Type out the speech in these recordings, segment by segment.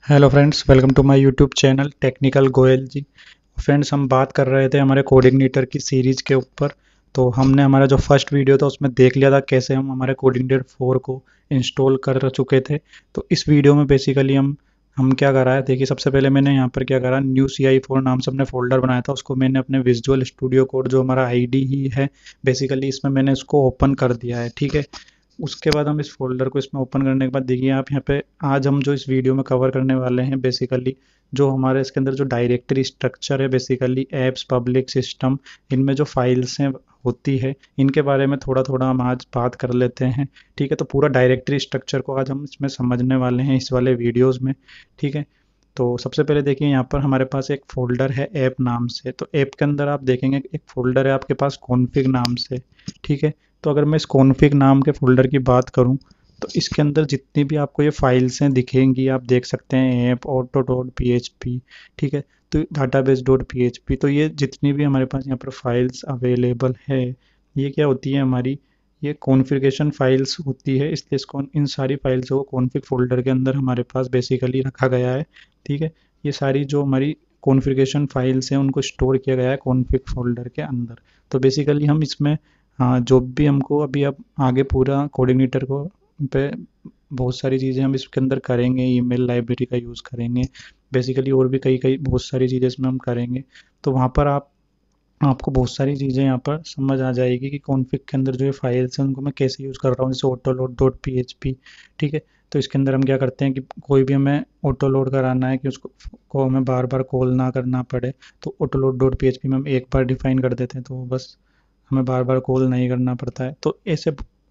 Hello friends, welcome to my YouTube channel technical Goyal ji. Friends, हम बात कर रहे थे हमारे कोऑर्डिनेटर की सीरीज़ के ऊपर। तो हमने हमारा जो फर्स्ट वीडियो था उसमें देख लिया था कैसे हम हमारे कोऑर्डिनेटर 4 को इंस्टॉल कर चुके थे। तो इस वीडियो में बेसिकली हम क्या करा है, देखिए सबसे पहले मैंने यहाँ पर क्या करा, न्यू CI4 नाम से हमने फोल्डर बनाया था। उसको मैंने अपने विजुअल स्टूडियो कोड जो हमारा आईडी ही है बेसिकली, इसमें मैंने इसको ओपन कर दिया है। ठीक है, उसके बाद हम इस फ़ोल्डर को इसमें ओपन करने के बाद देखिए आप यहाँ पे, आज हम जो इस वीडियो में कवर करने वाले हैं बेसिकली, जो हमारे इसके अंदर जो डायरेक्टरी स्ट्रक्चर है बेसिकली ऐप्स पब्लिक सिस्टम, इनमें जो फाइल्स हैं होती है, इनके बारे में थोड़ा थोड़ा हम आज बात कर लेते हैं। ठीक है, तो पूरा डायरेक्टरी स्ट्रक्चर को आज हम इसमें समझने वाले हैं इस वाले वीडियोज़ में। ठीक है, तो सबसे पहले देखिए यहाँ पर हमारे पास एक फ़ोल्डर है ऐप नाम से। तो ऐप के अंदर आप देखेंगे एक फ़ोल्डर है आपके पास कॉन्फ़िग नाम से। ठीक है, तो अगर मैं इस कॉन्फ़िग नाम के फ़ोल्डर की बात करूँ, तो इसके अंदर जितनी भी आपको ये फाइल्स हैं दिखेंगी, आप देख सकते हैं ऐप ऑटो डॉट PHP। ठीक है, तो डाटाबेस डॉट PHP, तो ये जितनी भी हमारे पास यहाँ पर फाइल्स अवेलेबल है, ये क्या होती है हमारी, ये कॉन्फ़िगरेशन फाइल्स होती है। इसलिए इसको, इन सारी फाइल्स को कॉन्फ़िग फ़ोल्डर के अंदर हमारे पास बेसिकली रखा गया है। ठीक है, ये सारी जो हमारी कॉन्फ़िगरेशन फाइल्स हैं उनको स्टोर किया गया है कॉन्फ़िग फ़ोल्डर के अंदर। तो बेसिकली हम इसमें, हाँ, जो भी हमको अभी अब आगे पूरा कोऑर्डिनेटर को पे बहुत सारी चीज़ें हम इसके अंदर करेंगे, ईमेल लाइब्रेरी का यूज़ करेंगे बेसिकली, और भी कई कई बहुत सारी चीज़ें इसमें हम करेंगे। तो वहाँ पर आपको बहुत सारी चीज़ें यहाँ पर समझ आ जाएगी कि कॉन्फ़िग के अंदर जो ये फाइल्स हैं उनको मैं कैसे यूज़ कर रहा हूँ, जैसे ऑटो लोड डॉट PHP। ठीक है, तो इसके अंदर हम क्या करते हैं कि कोई भी हमें ऑटो लोड कराना है कि उसको को हमें बार बार कॉल ना करना पड़े, तो ऑटो लोड डॉट PHP में हम एक बार डिफाइन कर देते हैं, तो बस हमें बार बार कॉल नहीं करना पड़ता है। तो ऐसे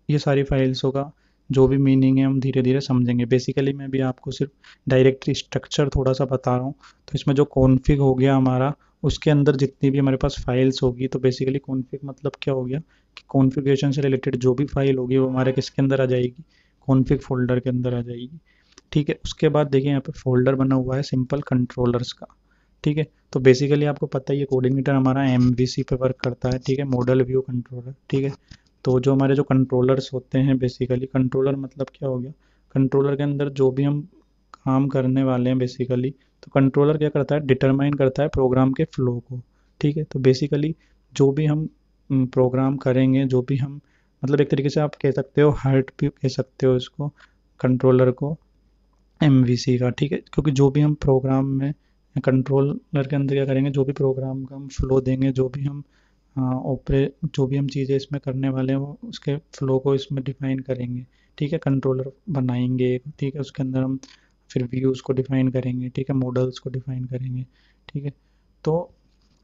ये सारी फाइल्सों का जो भी मीनिंग है हम धीरे धीरे समझेंगे। बेसिकली मैं भी आपको सिर्फ डायरेक्टरी स्ट्रक्चर थोड़ा सा बता रहा हूँ। तो इसमें जो कॉन्फ़िग हो गया हमारा, उसके अंदर जितनी भी हमारे पास फाइल्स होगी, तो बेसिकली कॉन्फ़िग मतलब क्या हो गया कि कॉन्फ़िगरेशन से रिलेटेड जो भी फाइल होगी वो हमारे किसके अंदर आ जाएगी, कॉन्फ़िग फ़ोल्डर के अंदर आ जाएगी। ठीक है, उसके बाद देखिए यहाँ पे फ़ोल्डर बना हुआ है सिंपल कंट्रोलर्स का। ठीक है, तो बेसिकली आपको पता ही है कोऑर्डिनेटर हमारा MVC पे वर्क करता है। ठीक है, मॉडल व्यू कंट्रोलर। ठीक है, तो जो हमारे जो कंट्रोलर्स होते हैं बेसिकली, कंट्रोलर मतलब क्या हो गया, कंट्रोलर के अंदर जो भी हम काम करने वाले हैं बेसिकली, तो कंट्रोलर क्या करता है, डिटरमाइन करता है प्रोग्राम के फ्लो को। ठीक है, तो बेसिकली जो भी हम प्रोग्राम करेंगे, जो भी हम, मतलब एक तरीके से आप कह सकते हो, हार्ट भी कह सकते हो इसको, कंट्रोलर को, MVC का। ठीक है, क्योंकि जो भी हम प्रोग्राम में कंट्रोलर के अंदर क्या करेंगे, जो भी प्रोग्राम का हम फ्लो देंगे, जो भी हम ऑपरे जो भी हम चीज़ें इसमें करने वाले हैं वो उसके फ्लो को इसमें डिफाइन करेंगे। ठीक है, कंट्रोलर बनाएंगे एक। ठीक है, उसके अंदर हम फिर व्यूज़ को डिफाइन करेंगे। ठीक है, मॉडल्स को डिफाइन करेंगे। ठीक है, तो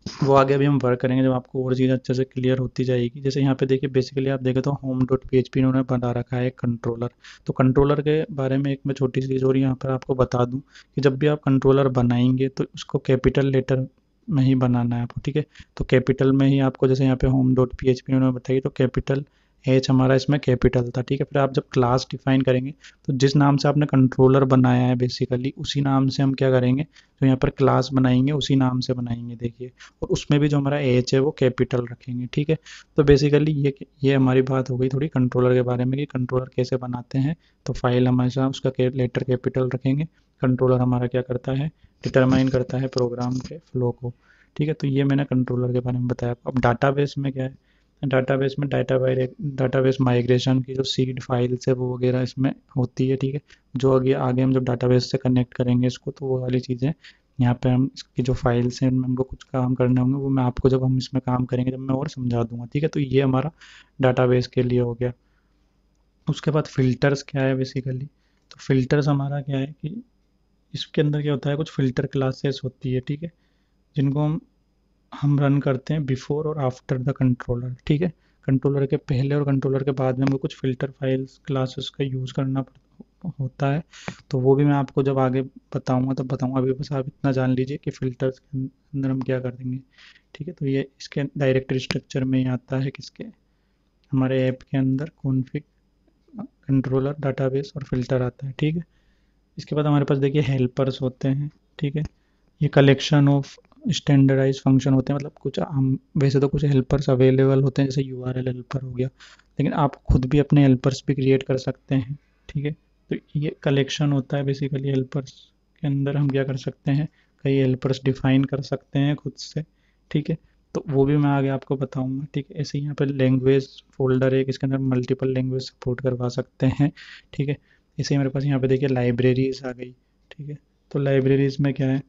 वो आगे अभी हम वर्क करेंगे जब आपको और चीज़ अच्छे से क्लियर होती जाएगी। जैसे यहाँ पे देखिए बेसिकली आप देखें तो होम डॉट PHP इन्होंने बना रखा है कंट्रोलर। तो कंट्रोलर के बारे में एक मैं छोटी सी चीज़ और यहाँ पर आपको बता दूँ कि जब भी आप कंट्रोलर बनाएंगे तो उसको कैपिटल लेटर में ही बनाना है आपको। ठीक है, तो कैपिटल में ही आपको, जैसे यहाँ पे होम डॉट PHP इन्होंने बताई, तो कैपिटल H हमारा इसमें कैपिटल था। ठीक है, फिर आप जब क्लास डिफाइन करेंगे तो जिस नाम से आपने कंट्रोलर बनाया है बेसिकली, उसी नाम से हम क्या करेंगे, तो यहाँ पर क्लास बनाएंगे उसी नाम से बनाएंगे देखिए, और उसमें भी जो हमारा एच है वो कैपिटल रखेंगे। ठीक है, तो बेसिकली ये हमारी बात हो गई थोड़ी कंट्रोलर के बारे में कि कंट्रोलर कैसे बनाते हैं। तो फाइल हमेशा उसका लेटर कैपिटल रखेंगे। कंट्रोलर हमारा क्या करता है, डिटरमाइन करता है प्रोग्राम के फ्लो को। ठीक है, तो ये मैंने कंट्रोलर के बारे में बताया। अब डाटाबेस में क्या है, डाटाबेस में डाटाबेस माइग्रेशन की जो सीड फाइल्स है वो वगैरह इसमें होती है। ठीक है, जो आगे आगे हम जब डाटाबेस से कनेक्ट करेंगे इसको, तो वो वाली चीज़ें यहाँ पे हम इसकी जो फाइल्स हैं उनमें हमको कुछ काम करने होंगे, वो मैं आपको जब हम इसमें काम करेंगे जब मैं और समझा दूंगा। ठीक है, तो ये हमारा डाटाबेस के लिए हो गया। उसके बाद फ़िल्टर्स क्या है बेसिकली, तो फ़िल्टर्स हमारा क्या है कि इसके अंदर क्या होता है, कुछ फ़िल्टर क्लासेस होती है। ठीक है, जिनको हम रन करते हैं बिफोर और आफ्टर द कंट्रोलर। ठीक है, कंट्रोलर के पहले और कंट्रोलर के बाद में हमको कुछ फ़िल्टर फाइल्स क्लासेस का यूज़ करना होता है। तो वो भी मैं आपको जब आगे बताऊंगा तब बताऊंगा, अभी बस आप इतना जान लीजिए कि फ़िल्टर्स के अंदर हम क्या कर देंगे। ठीक है, तो ये इसके डायरेक्टरी स्ट्रक्चर में ही आता है, किसके, हमारे ऐप के अंदर कॉन्फ़िग, कंट्रोलर, डाटाबेस और फ़िल्टर आता है। ठीक है, इसके बाद हमारे पास देखिए हेल्पर्स होते हैं। ठीक है, ये कलेक्शन ऑफ स्टैंडर्डाइज फंक्शन होते हैं, मतलब कुछ हम, वैसे तो कुछ हेल्पर्स अवेलेबल होते हैं जैसे URL हेल्पर हो गया, लेकिन आप खुद भी अपने हेल्पर्स भी क्रिएट कर सकते हैं। ठीक है, तो ये कलेक्शन होता है बेसिकली हेल्पर्स के अंदर हम क्या कर सकते हैं, कई हेल्पर्स डिफाइन कर सकते हैं खुद से, ठीक है। तो वो भी मैं आगे आपको बताऊंगा, ठीक है। ऐसे यहाँ पर लैंग्वेज फोल्डर है, इसके अंदर मल्टीपल लैंग्वेज सपोर्ट करवा सकते हैं, ठीक है। इसे मेरे पास यहाँ पे देखिए लाइब्रेरीज आ गई, ठीक है। तो लाइब्रेरीज में क्या है,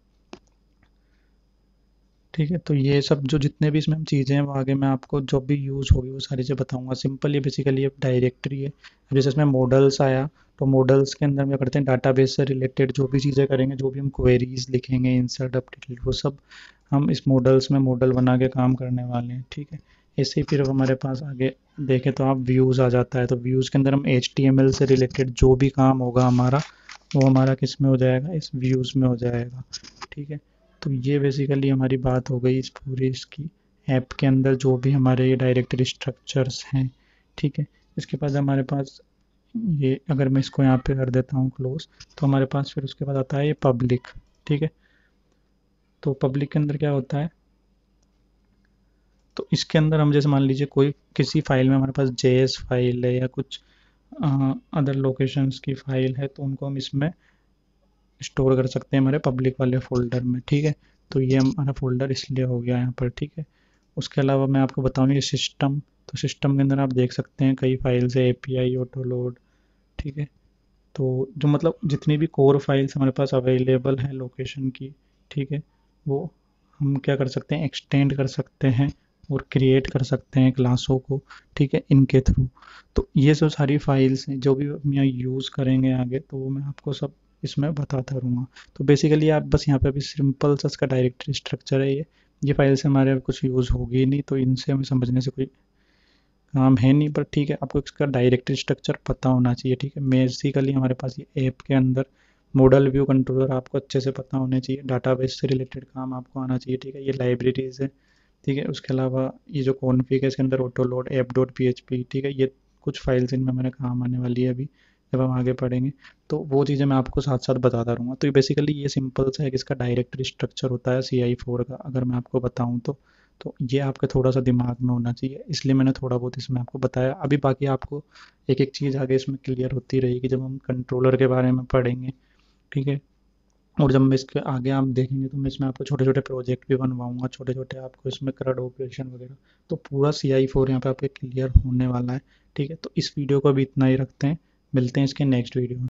ठीक है। तो ये सब जो जितने भी इसमें हम चीज़ें हैं वो आगे मैं आपको जो भी यूज़ होगी वो सारी चीज़ें बताऊंगा। सिंपल ये बेसिकली ये डायरेक्टरी है। अब जैसे इसमें मॉडल्स आया, तो मॉडल्स के अंदर हम क्या करते हैं, डाटाबेस से रिलेटेड जो भी चीज़ें करेंगे, जो भी हम क्वेरीज लिखेंगे, इंसर्ट अपडेट, वो सब हम इस मॉडल्स में मॉडल बना के काम करने वाले हैं, ठीक है। ऐसे ही फिर हमारे पास आगे देखें तो आप व्यूज़ आ जाता है। तो व्यूज़ के अंदर हम HTML से रिलेटेड जो भी काम होगा हमारा, वो हमारा किस में हो जाएगा, इस व्यूज़ में हो जाएगा, ठीक है। तो ये बेसिकली हमारी बात हो गई इस पूरी इसकी ऐप के अंदर जो भी हमारे ये डायरेक्टरी स्ट्रक्चर्स हैं, ठीक है। इसके बाद हमारे पास ये, अगर मैं इसको यहाँ पे कर देता हूँ क्लोज, तो हमारे पास फिर उसके बाद आता है ये पब्लिक, ठीक है। तो पब्लिक के अंदर क्या होता है, तो इसके अंदर हम जैसे मान लीजिए कोई किसी फाइल में हमारे पास JS फाइल है या कुछ अदर लोकेशंस की फाइल है, तो उनको हम इसमें स्टोर कर सकते हैं हमारे पब्लिक वाले फोल्डर में, ठीक है। तो ये हमारा फोल्डर इसलिए हो गया यहाँ पर, ठीक है। उसके अलावा मैं आपको बताऊँ ये सिस्टम, तो सिस्टम के अंदर आप देख सकते हैं कई फाइल्स है, API, ऑटो लोड, ठीक है। तो जो मतलब जितनी भी कोर फाइल्स हमारे पास अवेलेबल हैं लोकेशन की, ठीक है, वो हम क्या कर सकते हैं, एक्सटेंड कर सकते हैं और क्रिएट कर सकते हैं क्लासों को, ठीक है, इनके थ्रू। तो ये सब सारी फाइल्स हैं जो भी हम यहाँ यूज़ करेंगे आगे, तो वो मैं आपको सब इसमें बताता रहूँगा। तो बेसिकली आप बस यहाँ पे अभी सिंपल सा इसका डायरेक्टरी स्ट्रक्चर है ये फाइल से हमारे कुछ यूज़ होगी नहीं, तो इनसे हमें समझने से कोई काम है नहीं, पर ठीक है, आपको इसका डायरेक्टरी स्ट्रक्चर पता होना चाहिए, ठीक है। बेसिकली हमारे पास ये ऐप के अंदर मॉडल व्यू कंट्रोलर आपको अच्छे से पता होने चाहिए, डाटाबेस से रिलेटेड काम आपको आना चाहिए, ठीक है। ये लाइब्रेरीज है, ठीक है। उसके अलावा ये जो कॉन्फ़िग है इसके अंदर ऑटो लोड, app.php, ठीक है। ये कुछ फाइल्स इनमें हमारे काम आने वाली है अभी जब हम आगे पढ़ेंगे, तो वो चीज़ें मैं आपको साथ साथ बताता रहूँगा। तो ये बेसिकली ये सिंपल सा है कि इसका डायरेक्टरी स्ट्रक्चर होता है CI4 का, अगर मैं आपको बताऊँ तो ये आपके थोड़ा सा दिमाग में होना चाहिए, इसलिए मैंने थोड़ा बहुत इसमें आपको बताया। अभी बाकी आपको एक एक चीज़ आगे इसमें क्लियर होती रहेगी जब हम कंट्रोलर के बारे में पढ़ेंगे, ठीक है। और जब मैं इसके आगे आप देखेंगे तो मैं इसमें आपको छोटे छोटे प्रोजेक्ट भी बनवाऊंगा, छोटे छोटे आपको इसमें CRUD ऑपरेशन वगैरह, तो पूरा CI4 यहाँ पे आपके क्लियर होने वाला है, ठीक है। तो इस वीडियो को भी इतना ही रखते हैं, मिलते हैं इसके नेक्स्ट वीडियो में।